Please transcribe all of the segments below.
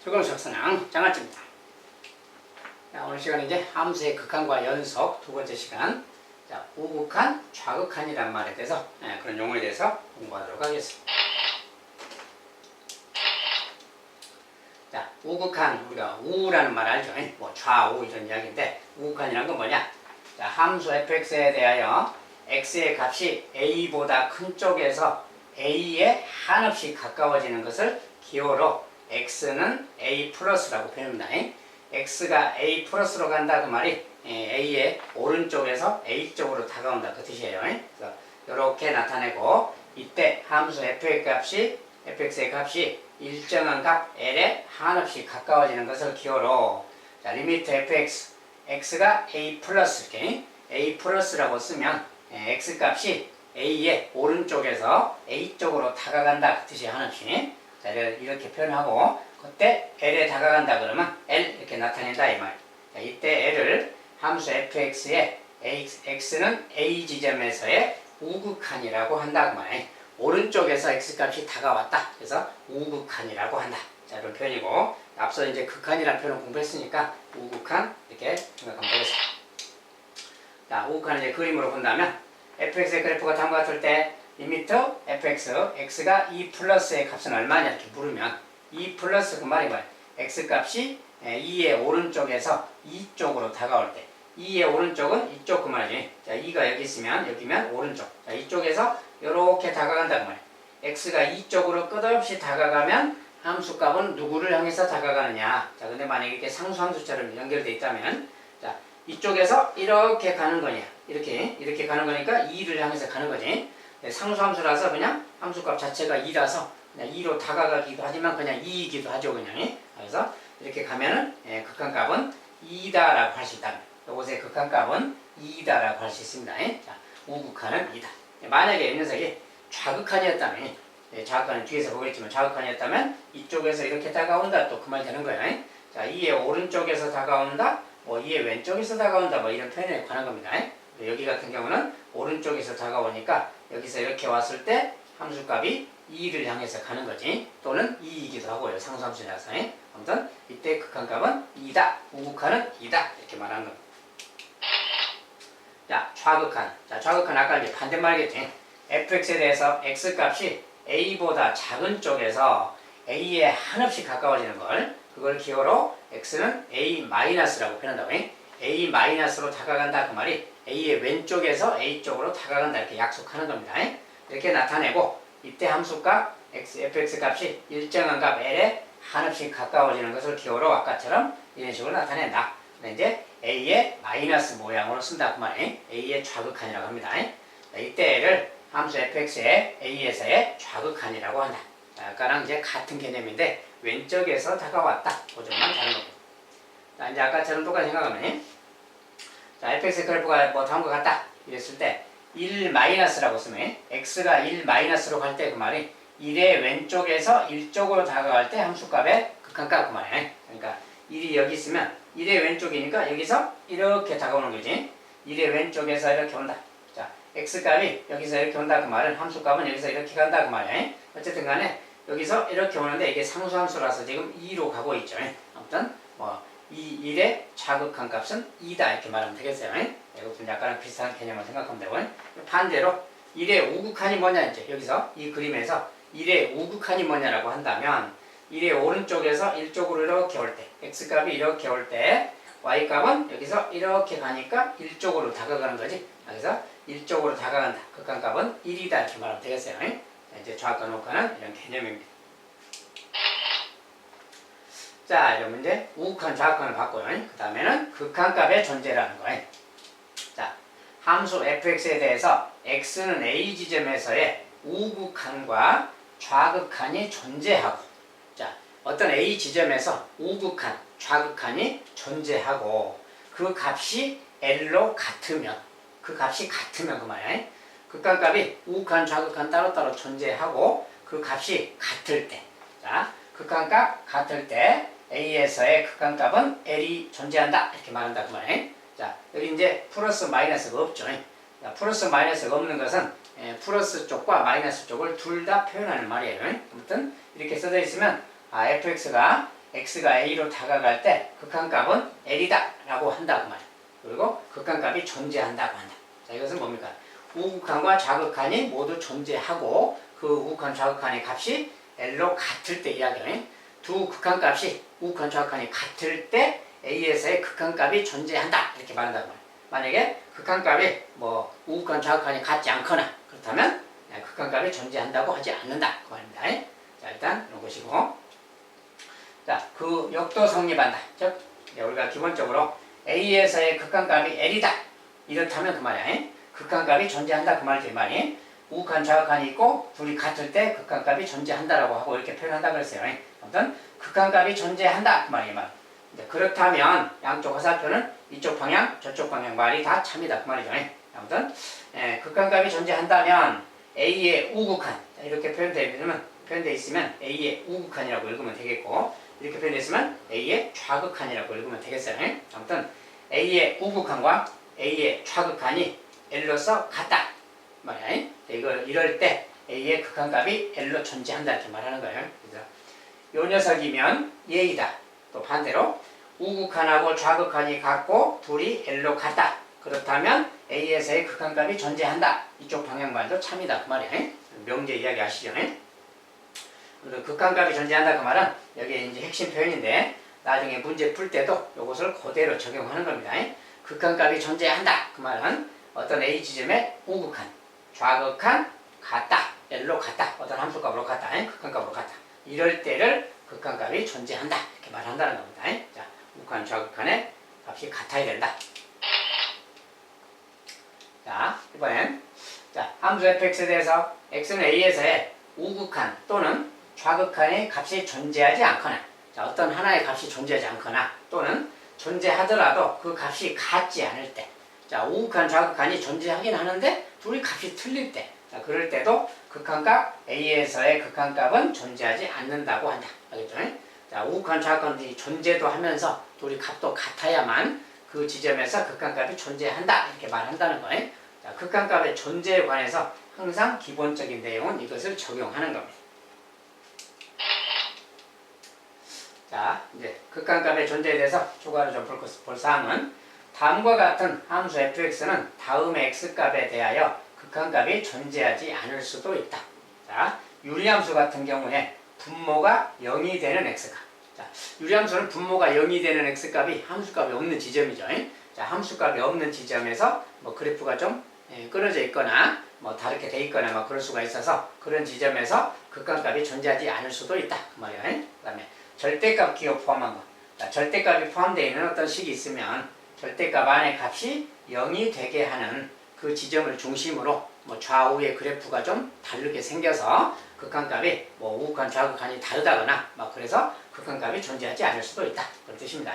즐거운 수학선행 장아찌입니다. 오늘 시간은 이제 함수의 극한과 연속 두 번째 시간. 자, 우극한, 좌극한이란 말에 대해서 그런 용어에 대해서 공부하도록 하겠습니다. 자, 우극한, 우리가 우라는 말 알죠? 뭐 좌우 이런 이야기인데 우극한이란 건 뭐냐? 자, 함수 fx에 대하여 x의 값이 a보다 큰 쪽에서 a에 한없이 가까워지는 것을 기호로 x는 a 플러스라고 표현합니다. x가 a 플러스로 간다 그 말이 a의 오른쪽에서 a 쪽으로 다가온다 그 뜻이에요. 그래서 이렇게 나타내고 이때 함수 fx의 값이 일정한 값 l에 한없이 가까워지는 것을 기호로 자, 리미트 fx x가 a 플러스 이렇게 a 플러스라고 쓰면 x 값이 a의 오른쪽에서 a 쪽으로 다가간다 그 뜻이 한없이 자, 이렇게 표현하고 그때 l에 다가간다 그러면 l 이렇게 나타낸다 이 말. 자, 이때 l을 함수 fx의 x는 a 지점에서의 우극한이라고 한다 그 말. 오른쪽에서 x값이 다가왔다. 그래서 우극한이라고 한다. 자, 이런 표현이고 앞서 이제 극한이라는 표현을 공부했으니까 우극한 이렇게 생각하면 되겠습니다. 자, 우극한을 이제 그림으로 본다면 fx의 그래프가 다음과 같을 때 리미트 fx, x가 2 플러스의 값은 얼마냐 이렇게 물으면 2 플러스 그 말이 뭐야? x 값이 2의 오른쪽에서 2 쪽으로 다가올 때 2의 오른쪽은 이쪽 그 말이지. 자, 2가 여기 있으면 여기면 오른쪽. 자, 이쪽에서 이렇게 다가간다 그 말이야. x가 이쪽으로 끝없이 다가가면 함수값은 누구를 향해서 다가가느냐. 자, 근데 만약에 이렇게 상수함수처럼 연결되어 있다면 자, 이쪽에서 이렇게 가는 거냐. 이렇게 가는 거니까 2를 향해서 가는 거지. 상수함수라서 그냥 함수값 자체가 2라서 그냥 2로 다가가기도 하지만 그냥 2이기도 하죠 그냥. 그래서 이렇게 가면은 극한값은 2다라고 할 수 있다. 이곳의 극한값은 2다라고 할 수 있습니다. 자, 우극한은 2다. 만약에 이 녀석이 좌극한이었다면 좌극한은 뒤에서 보겠지만 좌극한이었다면 이쪽에서 이렇게 다가온다 또 그 말이 되는 거예요. 자, 2의 오른쪽에서 다가온다, 뭐 2의 왼쪽에서 다가온다 뭐 이런 표현에 관한 겁니다. 여기 같은 경우는 오른쪽에서 다가오니까 여기서 이렇게 왔을 때 함수값이 2를 향해서 가는 거지. 또는 2이기도 하고요. 상수함수라서. 아무튼 이때 극한값은 2다. 우극한은 2다. 이렇게 말하는 겁니다. 자, 좌극한. 자, 좌극한 아까 이제 반대말이겠지. fx에 대해서 x값이 a보다 작은 쪽에서 a에 한없이 가까워지는 걸 그걸 기호로 x는 a-라고 표현한다고. a-로 다가간다 그 말이 a의 왼쪽에서 a 쪽으로 다가간다 이렇게 약속하는 겁니다. 이렇게 나타내고 이때 함수값 fx 값이 일정한 값 l에 한없이 가까워지는 것을 기호로 아까처럼 이런 식으로 나타낸다. 근데 이제 a의 마이너스 모양으로 쓴다 그 말이에요. a의 좌극한이라고 합니다. 자, 이때 l을 함수 fx의 a에서의 좌극한이라고 한다. 자, 아까랑 이제 같은 개념인데 왼쪽에서 다가왔다. 그 점만 다른 겁니다. 자, 이제 아까처럼 똑같이 생각하면 자, fx의 그래프가 뭐 다음과 같다. 이랬을 때 1-라고 쓰면 x가 1-로 갈 때 그 말이 1의 왼쪽에서 1쪽으로 다가갈 때 함수값의 극한값 그 말이에요. 그러니까 1이 여기 있으면 1의 왼쪽이니까 여기서 이렇게 다가오는 거지. 1의 왼쪽에서 이렇게 온다. 자, x값이 여기서 이렇게 온다 그 말은 함수값은 여기서 이렇게 간다 그 말이에요. 어쨌든 간에 여기서 이렇게 오는데 이게 상수함수라서 지금 2로 가고 있죠. 아무튼 뭐 이 1의 좌극한 값은 2다 이렇게 말하면 되겠어요. 이것도 약간 비슷한 개념을 생각하면 되고 반대로 1의 우극한이 뭐냐 이제 여기서 이 그림에서 1의 우극한이 뭐냐라고 한다면 1의 오른쪽에서 1쪽으로 이렇게 올 때 x값이 이렇게 올 때 y값은 여기서 이렇게 가니까 1쪽으로 다가가는 거지. 그래서 1쪽으로 다가간다. 극한값은 1이다 이렇게 말하면 되겠어요. 이제 좌극한 우극한은 이런 개념입니다. 자, 이러면 이제 우극한 좌극한을 봤고요. 그 다음에는 극한값의 존재라는 거예요. 자, 함수 fx에 대해서 x는 a 지점에서의 우극한과 좌극한이 존재하고 자, 어떤 a 지점에서 우극한, 좌극한이 존재하고 그 값이 l로 같으면 그 말이에요. 극한값이 우극한, 좌극한 따로따로 존재하고 그 값이 같을 때 자, 극한값 같을 때 a에서의 극한값은 l이 존재한다 이렇게 말한다 그 말이에요. 자, 여기 이제 플러스 마이너스가 없죠. 자, 플러스 마이너스가 없는 것은 플러스 쪽과 마이너스 쪽을 둘 다 표현하는 말이에요. 아무튼 이렇게 써져 있으면 fx가 x가 a로 다가갈 때 극한값은 l이다 라고 한다고 말이야. 그리고 극한값이 존재한다고 한다. 자, 이것은 뭡니까? 우극한과 좌극한이 모두 존재하고 그 우극한 좌극한의 값이 l로 같을 때 이야기해. 두 극한값이 우극한 좌극한이 같을 때 a에서의 극한값이 존재한다 이렇게 말한다고 말이야. 만약에 극한값이 뭐 우극한 좌극한이 같지 않거나 그렇다면 극한값이 존재한다고 하지 않는다 그 말입니다. 자, 일단 이런 것이고, 자, 그 역도 성립한다. 즉 우리가 기본적으로 a에서의 극한값이 l이다 이렇다면 그 말이야. 극한값이 존재한다 그 말이지. 말이 우극한 좌극한이 있고 둘이 같을 때 극한값이 존재한다라고 하고 이렇게 표현한다 그랬어요. 아무튼 극한값이 존재한다 그 말이에요. 말. 그렇다면 양쪽 화살표는 이쪽 방향 저쪽 방향 말이 다 참이다 그 말이죠. 아무튼 극한값이 존재한다면 a의 우극한 이렇게 표현되어 있으면 a의 우극한이라고 읽으면 되겠고, 이렇게 표현되어 있으면 a의 좌극한이라고 읽으면 되겠어요. 아무튼 a의 우극한과 a의 좌극한이 l로서 같다 말이야. 이럴 때 a의 극한값이 l로 존재한다 이렇게 말하는 거예요. 그래서 요 녀석이면 얘이다. 또 반대로 우극한하고 좌극한이 같고 둘이 l로 같다. 그렇다면 a에서의 극한값이 존재한다. 이쪽 방향말도 참이다 그 말이야. 명제 이야기 아시죠? 극한값이 존재한다 그 말은 여기에 이제 핵심 표현인데 나중에 문제 풀 때도 이것을 그대로 적용하는 겁니다. 극한값이 존재한다 그 말은 어떤 a 지점에 우극한, 좌극한 같다, l로 같다, 어떤 함수값으로 같다, 극한값으로 같다. 이럴 때를 극한값이 존재한다 이렇게 말한다는 겁니다. 자, 우극한, 좌극한의 값이 같아야 된다. 자, 이번엔 자, 함수 fx에 대해서 x는 a에서의 우극한 또는 좌극한의 값이 존재하지 않거나, 자, 어떤 하나의 값이 존재하지 않거나 또는 존재하더라도 그 값이 같지 않을 때, 자, 우극한, 좌극한이 존재하긴 하는데 둘이 값이 틀릴 때, 자, 그럴 때도 극한값 a에서의 극한값은 존재하지 않는다고 한다. 알겠죠? 자, 우극한, 좌극한이 존재도 하면서 둘이 값도 같아야만 그 지점에서 극한값이 존재한다 이렇게 말한다는 거예요. 자, 극한값의 존재에 관해서 항상 기본적인 내용은 이것을 적용하는 겁니다. 자, 이제 극한값의 존재에 대해서 추가로 좀 볼 사항은 다음과 같은 함수 fx는 다음의 x값에 대하여 극한값이 존재하지 않을 수도 있다. 자, 유리함수 같은 경우에 분모가 0이 되는 x값. 자, 유리함수는 분모가 0이 되는 x값이 함수값이 없는 지점이죠. 자, 함수값이 없는 지점에서 뭐 그래프가 좀 끊어져 있거나 뭐 다르게 돼 있거나 뭐 그럴 수가 있어서 그런 지점에서 극한값이 존재하지 않을 수도 있다 그 말이에요. 그 다음에 절대값 기호 포함한 거. 자, 절대값이 포함되어 있는 어떤 식이 있으면 절대값 안의 값이 0이 되게 하는 그 지점을 중심으로 뭐 좌우의 그래프가 좀 다르게 생겨서 극한값이 뭐 우극한, 좌극한이 다르다거나 막 그래서 극한값이 존재하지 않을 수도 있다 그런 뜻입니다.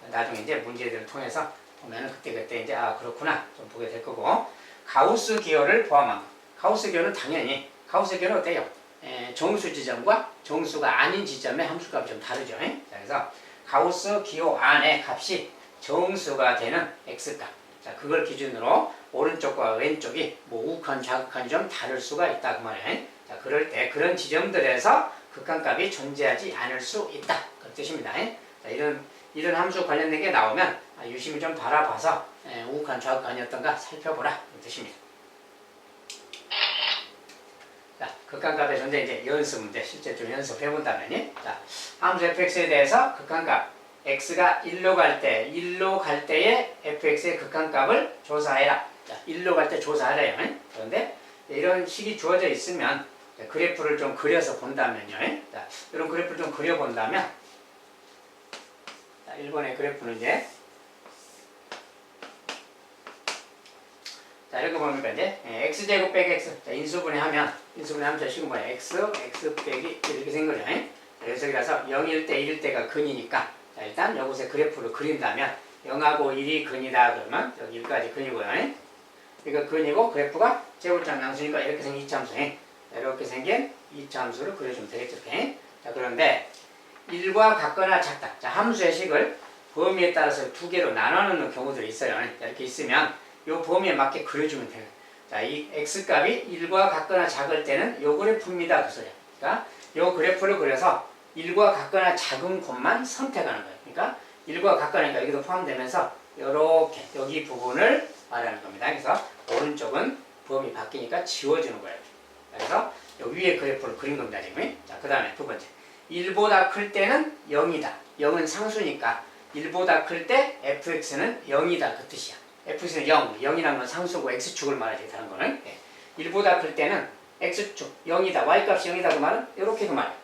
나중에 이제 문제들을 통해서 보면은 그때 이제 아 그렇구나 좀 보게 될 거고, 가우스 기호를 포함한 거. 가우스 기호는 당연히 가우스 기호는 어때요? 정수 지점과 정수가 아닌 지점의 함수값이 좀 다르죠. 자, 그래서 가우스 기호 안의 값이 정수가 되는 x값. 자, 그걸 기준으로 오른쪽과 왼쪽이 뭐 우극한, 좌극한이 좀 다를 수가 있다 그 말이에요. 자, 그럴 때 그런 지점들에서 극한값이 존재하지 않을 수 있다 그 뜻입니다. 자, 이런 함수 관련된 게 나오면 유심히 좀 바라봐서 우극한, 좌극한이 어떤가 살펴보라 그 뜻입니다. 자, 극한값의 존재 이제 연습 문제 실제 좀 연습해본다면요. 자, 함수 fx에 대해서 극한값 x가 1로 갈 때의 fx의 극한값을 조사해라. 자, 1로 갈 때 조사하래요. 그런데 이런 식이 주어져 있으면 그래프를 좀 그려서 본다면요. 자, 이런 그래프를 좀 그려본다면, 자, 1번의 그래프는 이제 자, 이렇게 보니까 이제 x제곱 빼기 x, 자, 인수분해하면 저 식은 뭐야? x 빼기 이렇게 생 거죠. 여기서 0일 때 1일 때가 근이니까, 자, 일단 이곳에 그래프를 그린다면 0하고 1이 근이다 그러면 여기 1까지 근이고요. 이거 근이고 그래프가 제곱점 양수니까 이렇게 생긴 이차함수, 이렇게 생긴 이차함수를 그려주면 되겠죠. 이렇게. 자, 그런데 1과 같거나 작다. 자, 함수의 식을 범위에 따라서 두 개로 나눠 놓는 경우들이 있어요. 자, 이렇게 있으면 이 범위에 맞게 그려주면 돼요. 자, 이 x값이 1과 같거나 작을 때는 이 그래프입니다 그 소리야. 그러니까 이 그래프를 그려서 1과 같거나 작은 곳만 선택하는 거예요. 그러니까 1과 같거나니까 여기도 포함되면서 이렇게 여기 부분을 말하는 겁니다. 그래서 오른쪽은 범위 바뀌니까 지워주는 거예요. 그래서 여기 위에 그래프를 그린 겁니다. 지금. 자, 그 다음에 두 번째. 1보다 클 때는 0이다. 0은 상수니까 1보다 클 때 fx는 0이다. 그 뜻이야. fx는 0. 0이라는 건 상수고 x축을 말하지. 다른 거는. 1보다 클 때는 x축 0이다. y값이 0이다. 그 말은 이렇게 그 말이야.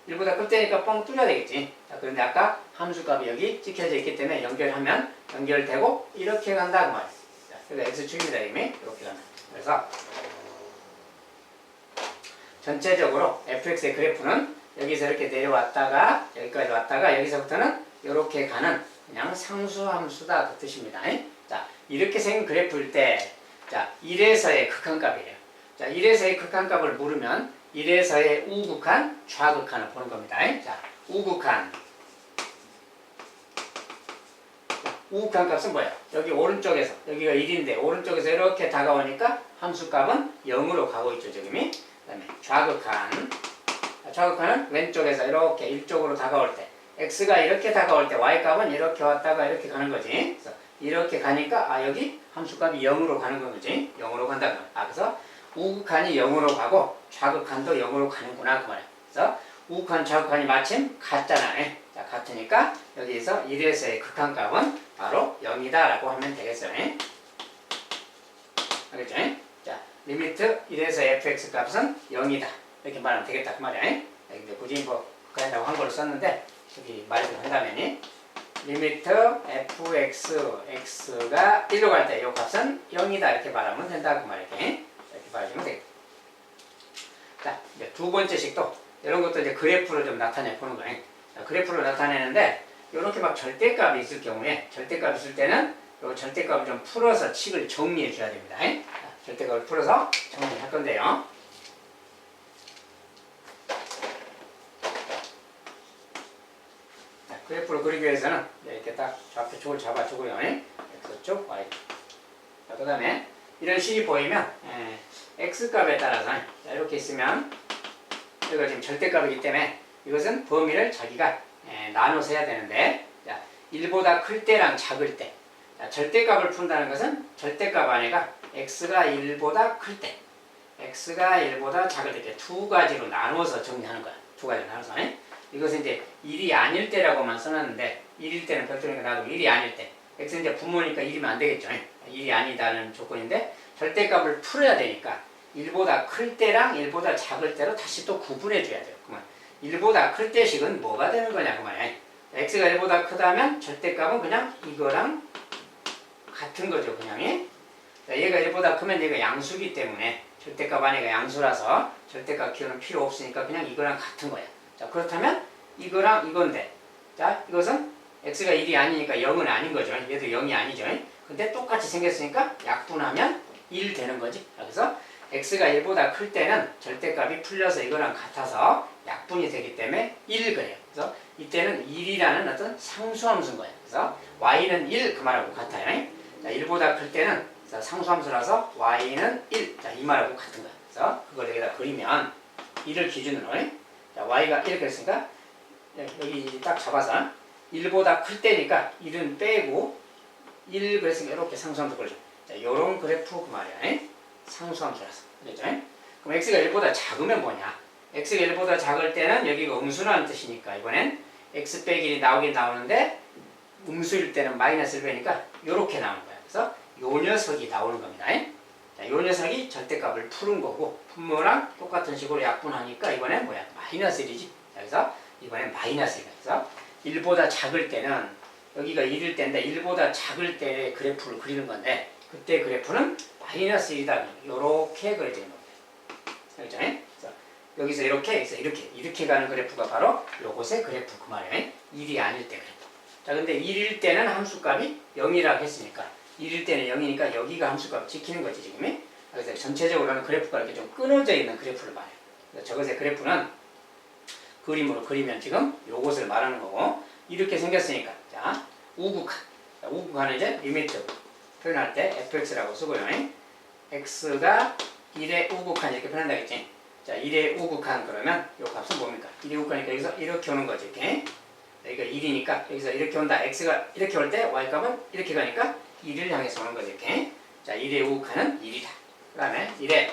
1보다 클 때니까 뻥 뚫려야 되겠지. 자, 그런데 아까 함수값이 여기 찍혀져 있기 때문에 연결하면 연결되고 이렇게 간다. 그 말이야. 자, 그래서 x축입니다. 이미. 이렇게 가면. 그래서 전체적으로 fx의 그래프는 여기서 이렇게 내려왔다가 여기까지 왔다가 여기서부터는 이렇게 가는 그냥 상수함수다 그 뜻입니다. 자, 이렇게 생긴 그래프일 때 자, 1에서의 극한값이에요. 자, 1에서의 극한값을 물으면 1에서의 우극한, 좌극한을 보는 겁니다. 자, 우극한. 우극한 값은 뭐예요? 여기 오른쪽에서 여기가 1인데 오른쪽에서 이렇게 다가오니까 함수값은 0으로 가고 있죠. 지금이. 그 다음에 좌극한. 좌극한은 왼쪽에서 이렇게 일쪽으로 다가올 때 x가 이렇게 다가올 때 y값은 이렇게 왔다가 이렇게 가는 거지. 그래서 이렇게 가니까 여기 함수값이 0으로 가는 거지. 0으로 간다. 그래서 우극한이 0으로 가고 좌극한도 0으로 가는구나 그 말이야. 그래서 우극한 좌극한이 마침 같잖아. 자, 같으니까 여기에서 1에서의 극한값은 바로 0이다 라고 하면 되겠어요. 알겠죠? 자, 리미트 1에서 fx 값은 0이다 이렇게 말하면 되겠다 그 말이야. 근데 굳이 뭐 극한이라고 한 걸로 썼는데 여기 말을 한다면 리미트 fx x가 1로 갈 때 이 값은 0이다 이렇게 말하면 된다 그 말이야. 이렇게 말해주면 되겠다. 자, 이제 두 번째 식도 이런 것도 이제 그래프로 좀 나타내 보는 거예요. 자, 그래프로 나타내는데 이렇게 막 절대값이 있을 경우에 절대값이 있을 때는 이 절대값을 좀 풀어서 칙을 정리해 줘야 됩니다. 자, 절대값을 풀어서 정리할 건데요. 자, 그래프로 그리기 위해서는 이렇게 딱 좌표축을 잡아주고요. x축, y. 자, 그 다음에 이런 식이 보이면 x값에 따라서 이렇게 있으면 이거 지금 절대값이기 때문에 이것은 범위를 자기가 나눠서 해야 되는데 자, 1보다 클 때랑 작을 때 자, 절대값을 푼다는 것은 절대값 안에가 x가 1보다 클 때 x가 1보다 작을 때 이렇게 두 가지로 나눠서 정리하는 거야. 두 가지로 나눠서 이것은 이제 1이 아닐 때라고만 써놨는데 1일 때는 별도니까 나도 1이 아닐 때 x는 이제 부모니까 1이면 안 되겠죠. 1이 아니다는 조건인데 절대값을 풀어야 되니까 1보다 클 때랑 1보다 작을 때로 다시 또 구분해 줘야 돼요. 그러면 1보다 클 때식은 뭐가 되는 거냐 그 말이야. x가 1보다 크다면 절대값은 그냥 이거랑 같은 거죠. 그냥 얘가 1보다 크면 얘가 양수기 때문에 절대값 안에가 양수라서 절대값 기호는 필요 없으니까 그냥 이거랑 같은 거야. 자, 그렇다면 이거랑 이건데 자, 이것은 x가 1이 아니니까 0은 아닌 거죠. 얘도 0이 아니죠. 근데 똑같이 생겼으니까 약분하면 1 되는 거지. 그래서 x가 1보다 클 때는 절대값이 풀려서 이거랑 같아서 약분이 되기 때문에 1 그래요. 그래서 이때는 1이라는 어떤 상수함수인 거예요. 그래서 y는 1 그 말하고 같아요. 자, 1보다 클 때는 상수함수라서 y는 1. 자, 이 말하고 같은 거예요. 그래서 그걸 여기다 그리면 1을 기준으로 자, y가 1 그랬으니까 여기 딱 잡아서 1보다 클 때니까 1은 빼고 1 그랬으니까 이렇게 상수함수 그려줘. 자, 요런 그래프 그 말이야. 상수함수라서. 그렇죠? 그럼 x가 1보다 작으면 뭐냐? x가 1보다 작을 때는 여기가 음수라는 뜻이니까 이번엔 x 빼기 1이 나오긴 나오는데 음수일 때는 마이너스를 빼니까 요렇게 나오는 거야. 그래서 요 녀석이 나오는 겁니다. 자, 요 녀석이 절대값을 푸는 거고 분모랑 똑같은 식으로 약분하니까 이번엔 뭐야? 마이너스 1이지. 자, 그래서 이번엔 마이너스 1이야. 그래서 1보다 작을 때는 여기가 1일 때인데 1보다 작을 때 그래프를 그리는 건데 그때 그래프는 마이너스 1이다. 요렇게 그려지는 겁니다. 알겠죠? 그래서 여기서 이렇게 가는 그래프가 바로 요것의 그래프 그 말이에요. 1이 아닐 때 그래프. 자, 근데 1일 때는 함수값이 0이라고 했으니까 1일 때는 0이니까 여기가 함수값 지키는 거지 지금. 그래서 전체적으로는 그래프가 이렇게 좀 끊어져 있는 그래프를 말해요. 그래서 저것의 그래프는 그림으로 그리면 지금 요것을 말하는 거고 이렇게 생겼으니까 자, 우극한. 자, 우극한은 이제 리미트 표현할 때 fx라고 쓰고요. x가 1의 우극한 이렇게 표현한다겠지. 자, 1의 우극한 그러면 요 값은 뭡니까? 1의 우극하니까 여기서 이렇게 오는 거지. 이렇게. 여기가 1이니까 여기서 이렇게 온다. x가 이렇게 올 때 y값은 이렇게 가니까 1을 향해서 오는 거지. 이렇게. 자, 1의 우극한은 1이다. 그 다음에 1의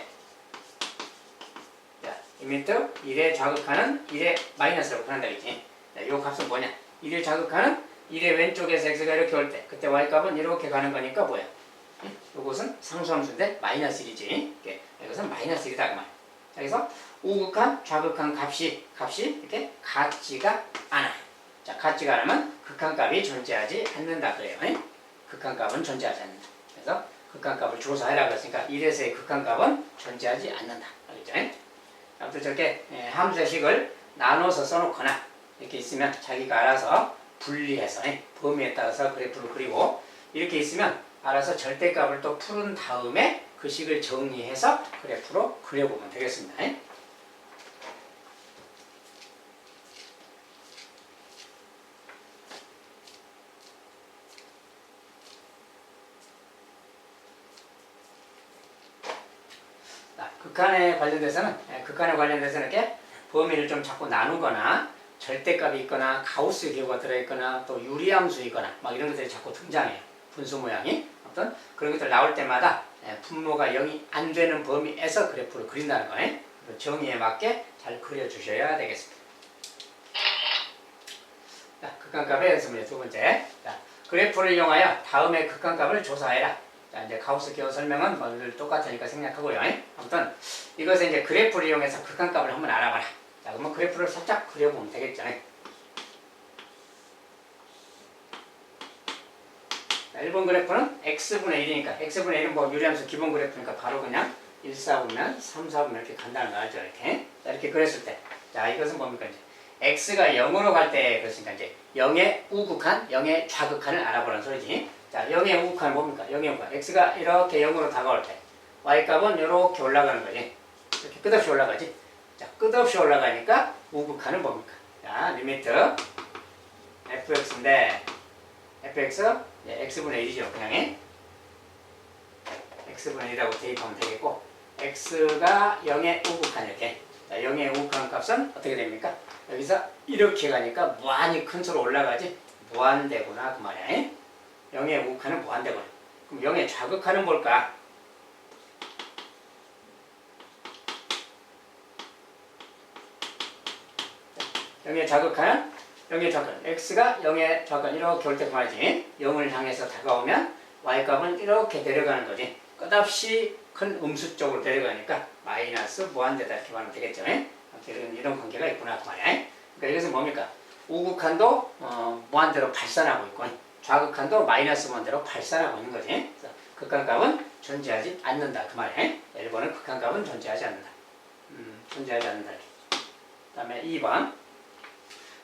자, 이미터 1의 좌극한은 1의 마이너스라고 표현한다. 이렇게. 자, 요 값은 뭐냐? 1의 좌극한은 1의 왼쪽에서 x가 이렇게 올 때 그때 y값은 이렇게 가는 거니까 뭐야? 요것은 상수함수인데 마이너스 1이지. 이것은 마이너스 1이다. 그 말. 자, 그래서 우극한, 좌극한 값이 이렇게 같지가 않아. 자, 같지가 않으면 극한값이 존재하지 않는다 그래요. 극한값은 존재하지 않는다. 그래서 극한값을 조사해라 그랬으니까 1에서의 극한값은 존재하지 않는다. 알겠죠? 아무튼 저렇게 함수의 식을 나눠서 써놓거나 이렇게 있으면 자기가 알아서 분리해서 범위에 따라서 그래프를 그리고 이렇게 있으면 알아서 절대값을 또 푸른 다음에 그 식을 정리해서 그래프로 그려보면 되겠습니다. 극한에 관련돼서는 이렇게 범위를 좀 자꾸 나누거나 절대값이 있거나 가우스 기호가 들어있거나 또 유리함수이거나 막 이런 것들이 자꾸 등장해요. 분수 모양이. 아무튼 그런 것들 나올 때마다 분모가 0이 안 되는 범위에서 그래프를 그린다는 거예요. 정의에 맞게 잘 그려주셔야 되겠습니다. 자, 극한값의 연습문제 두 번째. 자, 그래프를 이용하여 다음에 극한값을 조사해라. 자, 이제 가우스 기호 설명은 늘 똑같으니까 생략하고요. 아무튼 이것을 이제 그래프를 이용해서 극한값을 한번 알아봐라. 자, 그러면 그래프를 살짝 그려보면 되겠죠. 자, 1번 그래프는 x분의 1이니까 x분의 1은 뭐 유리함수 기본 그래프니까 바로 그냥 1, 4분면 3, 4분면 이렇게 간다는 거 알죠? 이렇게. 자, 이렇게 그렸을 때. 자, 이것은 뭡니까? 이제 x가 0으로 갈 때 그렇으니까 이제 0의 우극한, 0의 좌극한을 알아보라는 소리지. 자, 0의 우극한은 뭡니까? 0의 우극한. x가 이렇게 0으로 다가올 때 y값은 이렇게 올라가는 거지. 이렇게 끝없이 올라가지. 자, 끝없이 올라가니까 우극한은 뭡니까? 자, 리미트 fx인데 fx x분의 1이죠. 그냥 x분의 1이라고 대입하면 되겠고 x가 0의 우극한 이렇게. 자, 0의 우극한 값은 어떻게 됩니까? 여기서 이렇게 가니까 무한히 큰 수로 올라가지. 무한대구나 그 말이야. 0의 우극한은 무한대구나. 그럼 0의 좌극한은 뭘까? 영의 좌극한은 x가 0의 좌극한 이렇게 올 때 그 말이지. 0을 향해서 다가오면 y값은 이렇게 내려가는 거지. 끝없이 큰 음수 쪽으로 내려가니까 마이너스 무한대다 이렇게 말하면 되겠죠. 이런 관계가 있구나 그 말이야. 그러니까 이것은 뭡니까? 우극한도 무한대로 발산하고 있고 좌극한도 마이너스 무한대로 발산하고 있는 거지. 그래서 극한값은 존재하지 않는다 그 말이야. 1번은 극한값은 존재하지 않는다. 존재하지 않는다. 그 다음에 2번.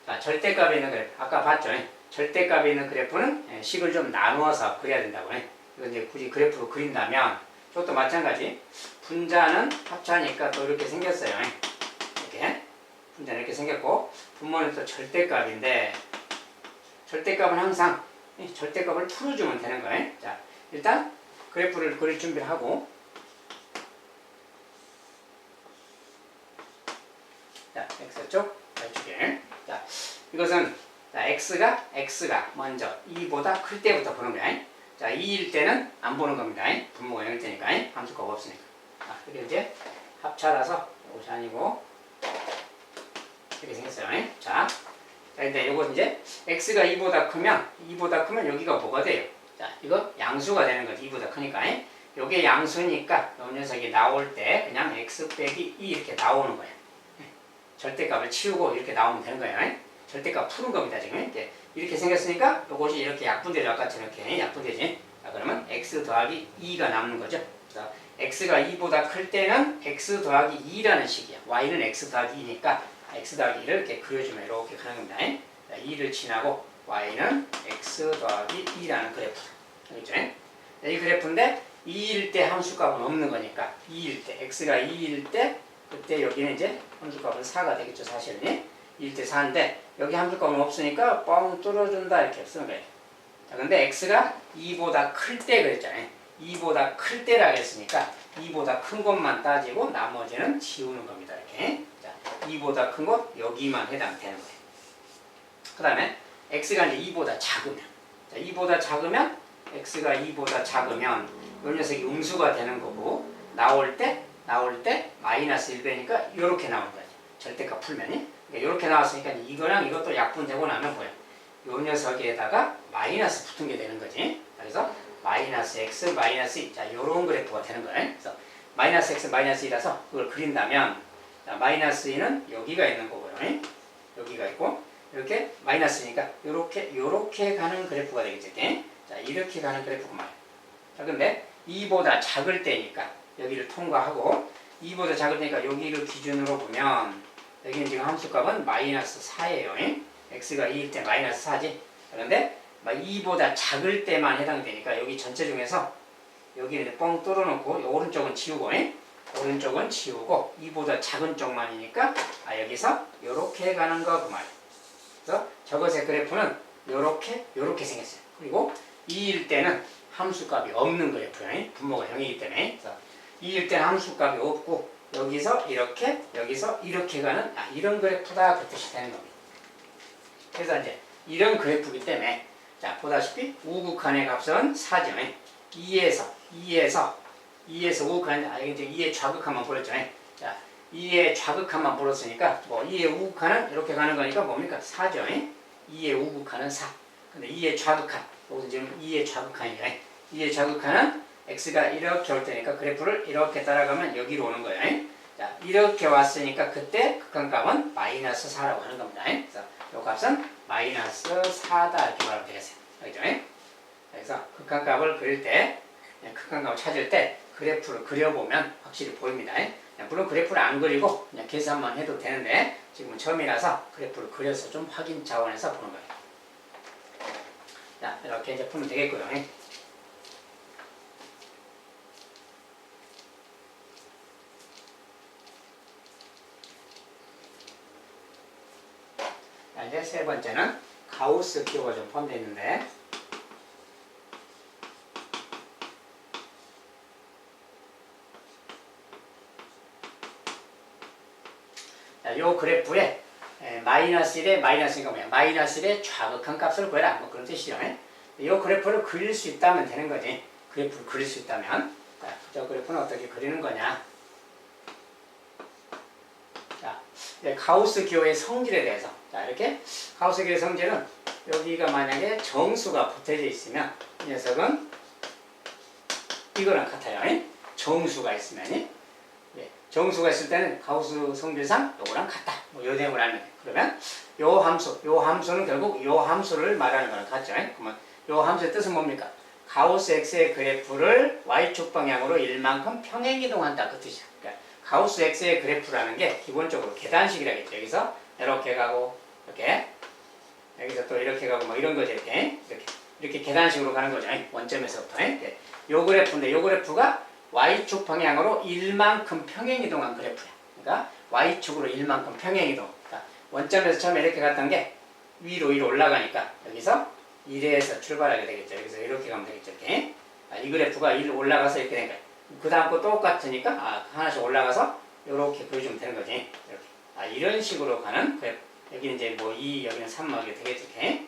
자, 절대값이 있는 그래프. 아까 봤죠? 절대값이 있는 그래프는 식을 좀 나누어서 그려야 된다고. 이거 이제 굳이 그래프로 그린다면 이것도 마찬가지. 분자는 합차니까 또 이렇게 생겼어요. 이렇게. 분자는 이렇게 생겼고 분모는 또 절대값인데 절대값은 항상 절대값을 풀어주면 되는 거예요. 자, 일단 그래프를 그릴 준비를 하고 자, x쪽, y쪽에 자, 이것은 자, x가 먼저 2보다 클 때부터 보는 거야. 자, 2일 때는 안 보는 겁니다. 분모가 0일 때니까 함수값 없으니까. 자, 이게 이제 합차라서 이것이 아니고 이렇게 생겼어요. 자, 근데 이거 이제 x가 2보다 크면 여기가 뭐가 돼요? 자, 이거 양수가 되는 거지. 2보다 크니까. 요게 양수니까 요 녀석이 나올 때 그냥 x 빼기 2 이렇게 나오는 거예요. 절대값을 치우고 이렇게 나오면 되는 거예요. 절대값 푸는 겁니다. 지금 이렇게 생겼으니까 이것이 이렇게 약분되죠. 아까처럼 이렇게 약분되지. 자, 그러면 x 더하기 2가 남는 거죠. 그래서 x가 2보다 클 때는 x 더하기 2라는 식이야. y는 x 더하기 2니까 x 더하기 2를 이렇게 그려주면 이렇게 가는 겁니다. 자, 2를 지나고 y는 x 더하기 2라는 그래프. 알겠죠? 이 그래프인데 2일 때 함수값은 없는 거니까 2일 때 x가 2일 때 그때 여기는 이제 함수값은 4가 되겠죠. 사실은 2일 때 4인데 여기 함수값은 없으니까 뻥 뚫어준다 이렇게 쓰는 거예요. 자, 근데 x가 2보다 클 때 그랬잖아요. 2보다 클 때라고 했으니까 2보다 큰 것만 따지고 나머지는 지우는 겁니다. 이렇게. 자, 2보다 큰 것 여기만 해당되는 거예요. 그 다음에 x가 이제 2보다 작으면, 자, 2보다 작으면 x가 2보다 작으면 이 녀석이 음수가 되는 거고, 나올 때 마이너스 1배니까 이렇게 나올 거지. 절대값 풀면이. 그러니까 이렇게 나왔으니까 이거랑 이것도 약분되고 나면 뭐야? 이 녀석에다가 마이너스 붙은 게 되는 거지. 그래서 마이너스 x 마이너스 2. 자, 요런 그래프가 되는 거예요. 그래서 마이너스 x 마이너스 2라서 그걸 그린다면, 자, 마이너스 2는 여기가 있는 거고요. 여기가 있고, 이렇게 마이너스니까 요렇게 가는 그래프가 되겠지. 자, 이렇게 가는 그래프가 말이에요. 자, 근데 2보다 작을 때니까 여기를 통과하고, 2보다 작을 때니까 여기를 기준으로 보면 여기는 지금 함수값은 마이너스 4예요. x가 2일 때 마이너스 4지. 그런데 2보다 작을 때만 해당되니까 여기 전체 중에서 여기를 뻥 뚫어놓고 오른쪽은 지우고, 오른쪽은 지우고 2보다 작은 쪽만이니까 여기서 요렇게 가는 거 그 말이에요. 그래서 저것의 그래프는 요렇게 생겼어요. 그리고 2일 때는 함수값이 없는 그래프예요. 분모가 0이기 때문에. 그래서 2일 때는 함수값이 없고 여기서 이렇게, 여기서 이렇게 가는 이런 그래프다 그 뜻이 되는 겁니다. 그래서 이제 이런 그래프이기 때문에, 자, 보다시피 우극한의 값은 4죠. 2에서 우극한, 이제 2의 좌극한만 보였죠. 자, 2의 좌극한만 보였으니까 뭐 2의 우극한은 이렇게 가는 거니까 뭡니까? 4죠. 2의 우극한은 4. 근데 2의 좌극한, 여기서 지금 2의 좌극한이죠. 2의 좌극한은 x가 이렇게 올 테니까 그래프를 이렇게 따라가면 여기로 오는 거예요. 자, 이렇게 왔으니까 그때 극한값은 마이너스 4라고 하는 겁니다. 그래서 이 값은 마이너스 4다 이렇게 말하면 되겠어요. 알겠죠? 그래서 극한값을 그릴 때, 극한값을 찾을 때 그래프를 그려보면 확실히 보입니다. 물론 그래프를 안 그리고 그냥 계산만 해도 되는데 지금은 처음이라서 그래프를 그려서 좀 확인 차원에서 보는 거예요. 자, 이렇게 이제 풀면 되겠고요. 자, 이제 세 번째는 가우스 기호가 좀 포함되어 있는데, 자, 요 그래프에 마이너스 1에 마이너스가 뭐야? 마이너스 1의 좌극한 값을 구해라. 뭐 그런 뜻이죠. 이 그래프를 그릴 수 있다면 되는 거지. 그래프를 그릴 수 있다면. 자, 저 그래프는 어떻게 그리는 거냐? 자, 가우스 기호의 성질에 대해서. 자, 이렇게 가우스 기호의 성질은 여기가 만약에 정수가 붙어져 있으면 이 녀석은 이거랑 같아요. 정수가 있으면. 정수가 있을 때는 가우스 성질상 요거랑 같다. 뭐 요 내용을 알면 돼. 그러면 요 함수는 결국 요 함수를 말하는 거랑 같죠. 그러면 요 함수의 뜻은 뭡니까? 가우스 x의 그래프를 y축 방향으로 1만큼 평행 이동한다 그 뜻이야. 그러니까 가우스 x의 그래프라는 게 기본적으로 계단식이라겠죠. 여기서 이렇게 가고 이렇게, 여기서 또 이렇게 가고 뭐 이런 거죠. 이렇게 계단식으로 가는 거죠. 원점에서부터. 요 그래프인데 요 그래프가 y축 방향으로 1만큼 평행 이동한 그래프야. 그러니까 y축으로 1만큼 평행 이동. 그러니까 원점에서 처음에 이렇게 갔던 게 위로 올라가니까 여기서 1에서 출발하게 되겠죠. 여기서 이렇게 가면 되겠죠. 이렇게. 이 그래프가 1 올라가서 이렇게 된 거야. 그 다음 거 똑같으니까 하나씩 올라가서 이렇게 그려주면 되는 거지. 이렇게. 이런 식으로 가는 그래프. 여기는 이제 뭐 2, 여기는 3 막 이렇게 되겠죠. 이렇게.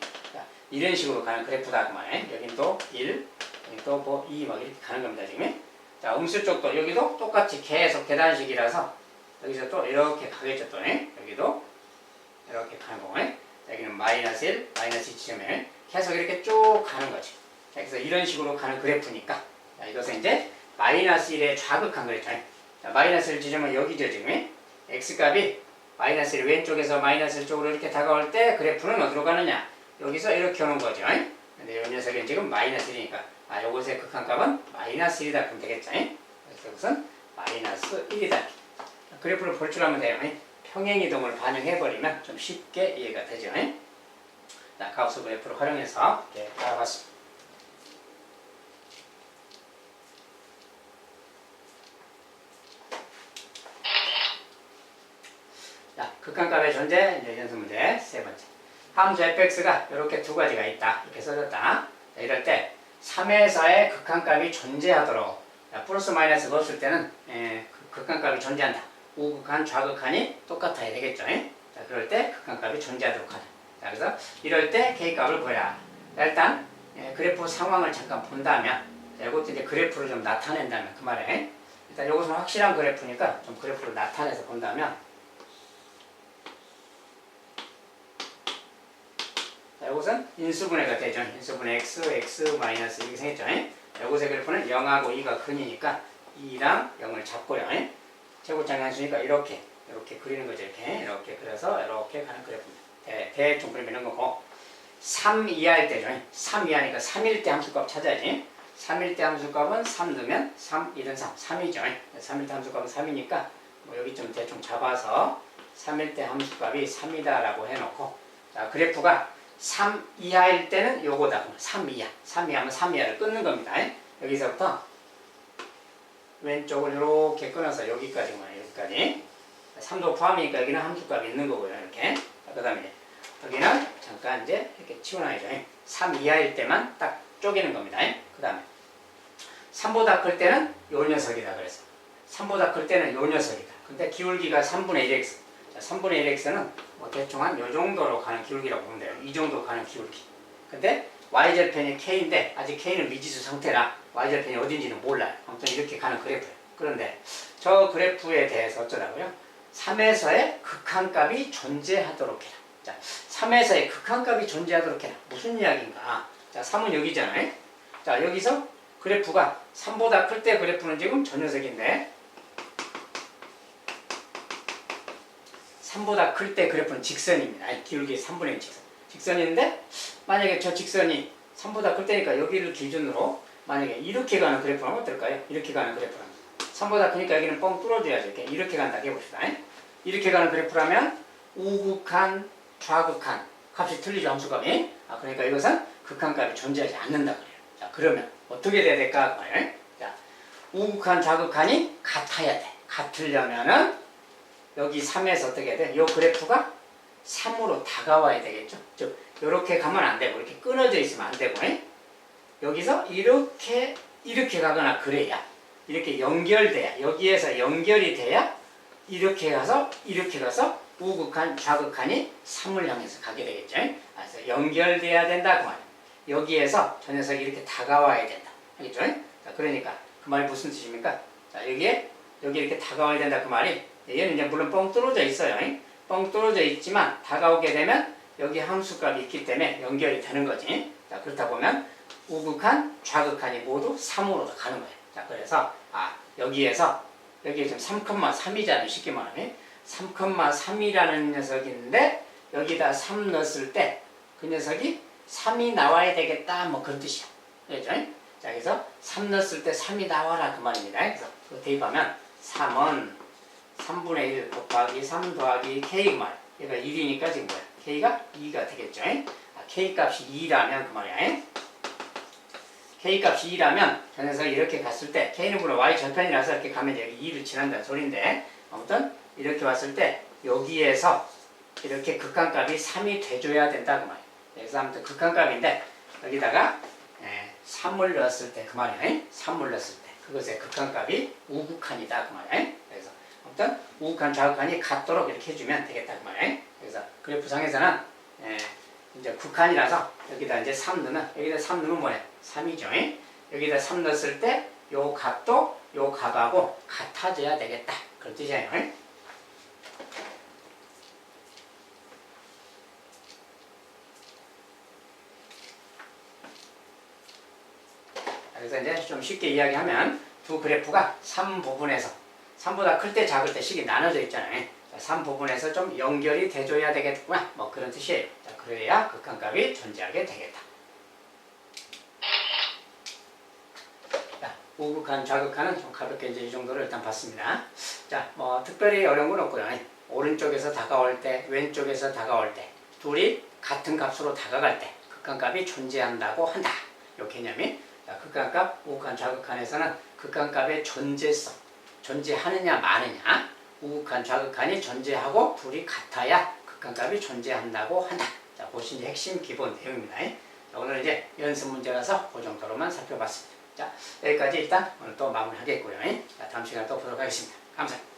이런 식으로 가는 그래프다 그 말이에요. 여기는 또 1, 여기 또 뭐 2 막 이렇게 가는 겁니다. 지금. 자, 음수 쪽도 여기도 똑같이 계속 계단식이라서 여기서 또 이렇게 가겠죠. 또 여기도 이렇게 가는 거고, 여기는 마이너스 1, 마이너스 2 지점에 계속 이렇게 쭉 가는 거지. 자, 그래서 이런 식으로 가는 그래프니까, 자, 이것은 이제 마이너스 1의 좌극한 그래프. 자, 마이너스 1 지점은 여기죠. 지금 x값이 마이너스 1 왼쪽에서 마이너스 1 쪽으로 이렇게 다가올 때 그래프는 어디로 가느냐? 여기서 이렇게 오는 거죠. 근데 이 녀석은 지금 마이너스 1이니까 요것의 극한값은 마이너스 1이다 그러면 되겠죠. 그래서 이것은 마이너스 1이다. 그래프를 볼 줄 알면 돼요. 평행이동을 반영해버리면 좀 쉽게 이해가 되죠. 자, 가우스 그래프를 활용해서 이렇게 알아봤습니다. 자, 극한값의 존재, 이제 연습 문제 세 번째. 함수 fx가 이렇게 두 가지가 있다. 이렇게 써졌다. 자, 이럴 때 3에서의 극한값이 존재하도록 자, 플러스 마이너스 넣었을 때는 극한값이 존재한다. 우극한, 좌극한이 똑같아야 되겠죠. 자, 그럴 때 극한값이 존재하도록 하자. 자, 그래서 이럴 때 K값을 구해라. 자, 일단 그래프 상황을 잠깐 본다면, 자, 이것도 이제 그래프를 좀 나타낸다면 그 말에 일단 이것은 확실한 그래프니까 좀 그래프를 나타내서 본다면, 자, 이것은 인수분해가 되죠. 인수분해 x 마이너스 이렇게 생겼죠. 이것의 그래프는 0하고 2가 근이니까 2랑 0을 잡고요. 최고차이 함수니까 이렇게 그리는 거죠. 이렇게 그려서 이렇게 가는 그래프입니다. 대충 그리면 이런 거고, 3 이하일 때죠. 3 이하니까 3일 때 함수값 찾아야지. 3일 때 함수값은 3 넣으면 3, 1은 3, 3이죠. 3일 때 함수값은 3이니까 뭐 여기 좀 대충 잡아서 3일 때 함수값이 3이다 라고 해놓고, 자, 그래프가 3 이하일 때는 요거다. 3 이하. 3 이하면 3 이하를 끊는 겁니다. 여기서부터 왼쪽을 이렇게 끊어서 여기까지만, 여기까지. 3도 포함이니까 여기는 함수값이 있는 거고요. 이렇게. 그 다음에 여기는 잠깐 이제 이렇게 치워놔야죠. 3 이하일 때만 딱 쪼개는 겁니다. 그 다음에 3보다 클 때는 요 녀석이다. 그래서 3보다 클 때는 요 녀석이다. 근데 기울기가 3분의 1x. 자, 3분의 1x는 뭐 대충 한 요 정도로 가는 기울기라고 보면 돼요. 이 정도 가는 기울기. 근데 y절편이 k인데 아직 k는 미지수 상태라 y절편이 어딘지는 몰라요. 아무튼 이렇게 가는 그래프예요. 그런데 저 그래프에 대해서 어쩌라고요? 3에서의 극한값이 존재하도록 해라. 자, 3에서의 극한값이 존재하도록 해라. 무슨 이야기인가? 자, 3은 여기잖아요. 자, 여기서 그래프가 3보다 클 때 그래프는 지금 저 녀석인데, 3보다 클 때 그래프는 직선입니다. 기울기 3분의 1 직선. 직선인데 만약에 저 직선이 3보다 클 때니까 여기를 기준으로 만약에 이렇게 가는 그래프는 어떨까요? 이렇게 가는 그래프는 3보다 크니까 여기는 뻥 뚫어줘야죠. 이렇게 간다고 해봅시다. 이렇게 가는 그래프라면 우극한, 좌극한 값이 틀리죠. 함수값이. 그러니까 이것은 극한값이 존재하지 않는다 그래요. 자, 그러면 어떻게 돼야 될까? 자, 우극한, 좌극한이 같아야 돼. 같으려면은 여기 3에서 어떻게 해야 돼? 이 그래프가 3으로 다가와야 되겠죠. 즉 이렇게 가면 안 되고 이렇게 끊어져 있으면 안 되고, 여기서 이렇게 가거나 그래야, 이렇게 연결돼야, 여기에서 연결이 돼야 이렇게 가서 우극한, 좌극한이 3을 향해서 가게 되겠죠. 그래서 연결돼야 된다 그 말이에요. 여기에서 저 녀석이 이렇게 다가와야 된다. 알겠죠? 자, 그러니까 그 말이 무슨 뜻입니까? 자, 여기 이렇게 다가와야 된다 그 말이, 얘는 이제 물론 뻥 뚫어져 있어요. 뻥 뚫어져 있지만 다가오게 되면 여기 함수값이 있기 때문에 연결이 되는 거지. 자, 그렇다 보면 우극한, 좌극한이 모두 3으로 가는 거예요. 자, 그래서 여기에서 여기 지금 3,3이잖아요. 쉽게 말하면 3,3이라는 녀석인데 여기다 3 넣었을 때 그 녀석이 3이 나와야 되겠다, 뭐 그런 뜻이야. 그렇죠? 자, 그래서 3 넣었을 때 3이 나와라 그 말입니다. 그래서 대입하면 3은 3분의 1 곱하기 3 더하기 k 그 말. 얘가 1이니까 지금 뭐야? k가 2가 되겠죠? k 값이 2라면 그 말이야. k 값이 2라면 저 녀석이 이렇게 갔을 때 k는 물론 y 절편이라서 이렇게 가면 여기 2를 지난다는 소리인데, 아무튼 이렇게 왔을 때 여기에서 이렇게 극한값이 3이 돼줘야 된다 그 말이야. 그래서 아무튼 극한값인데 여기다가 3을 넣었을 때 그 말이야. 3을 넣었을 때 그것의 극한값이 우극한이다 그 말이야. 그래서 아무튼 우극한, 좌극한이 같도록 이렇게 해주면 되겠다 그 말이야. 그래서 그래프상에서는 이제 극한이라서 여기다 이제 3 넣으면, 여기다 3 넣으면 뭐야? 3이죠. 여기다 3 넣었을 때 요 값도 요 값하고 같아져야 되겠다, 그런 뜻이에요. 그래서 이제 좀 쉽게 이야기하면 두 그래프가 3부분에서 3보다 클 때 작을 때 식이 나눠져 있잖아요. 3부분에서 좀 연결이 돼줘야 되겠구나, 뭐 그런 뜻이에요. 자, 그래야 극한값이 존재하게 되겠다. 자, 우극한, 좌극한은 좀 가볍게 이제 이 정도를 일단 봤습니다. 자, 뭐 특별히 어려운 건 없고요. 오른쪽에서 다가올 때, 왼쪽에서 다가올 때, 둘이 같은 값으로 다가갈 때 극한값이 존재한다고 한다, 이 개념이. 자, 극한값, 우극한, 좌극한에서는 극한값의 존재성, 존재하느냐 마느냐, 우극한, 좌극한이 존재하고 둘이 같아야 극한값이 존재한다고 한다. 자, 그것이 이제 핵심 기본 내용입니다. 자, 오늘 이제 연습 문제라서 그 정도로만 살펴봤습니다. 자, 여기까지 일단 오늘 또 마무리하겠고요. 자, 다음 시간에 또 보도록 하겠습니다. 감사합니다.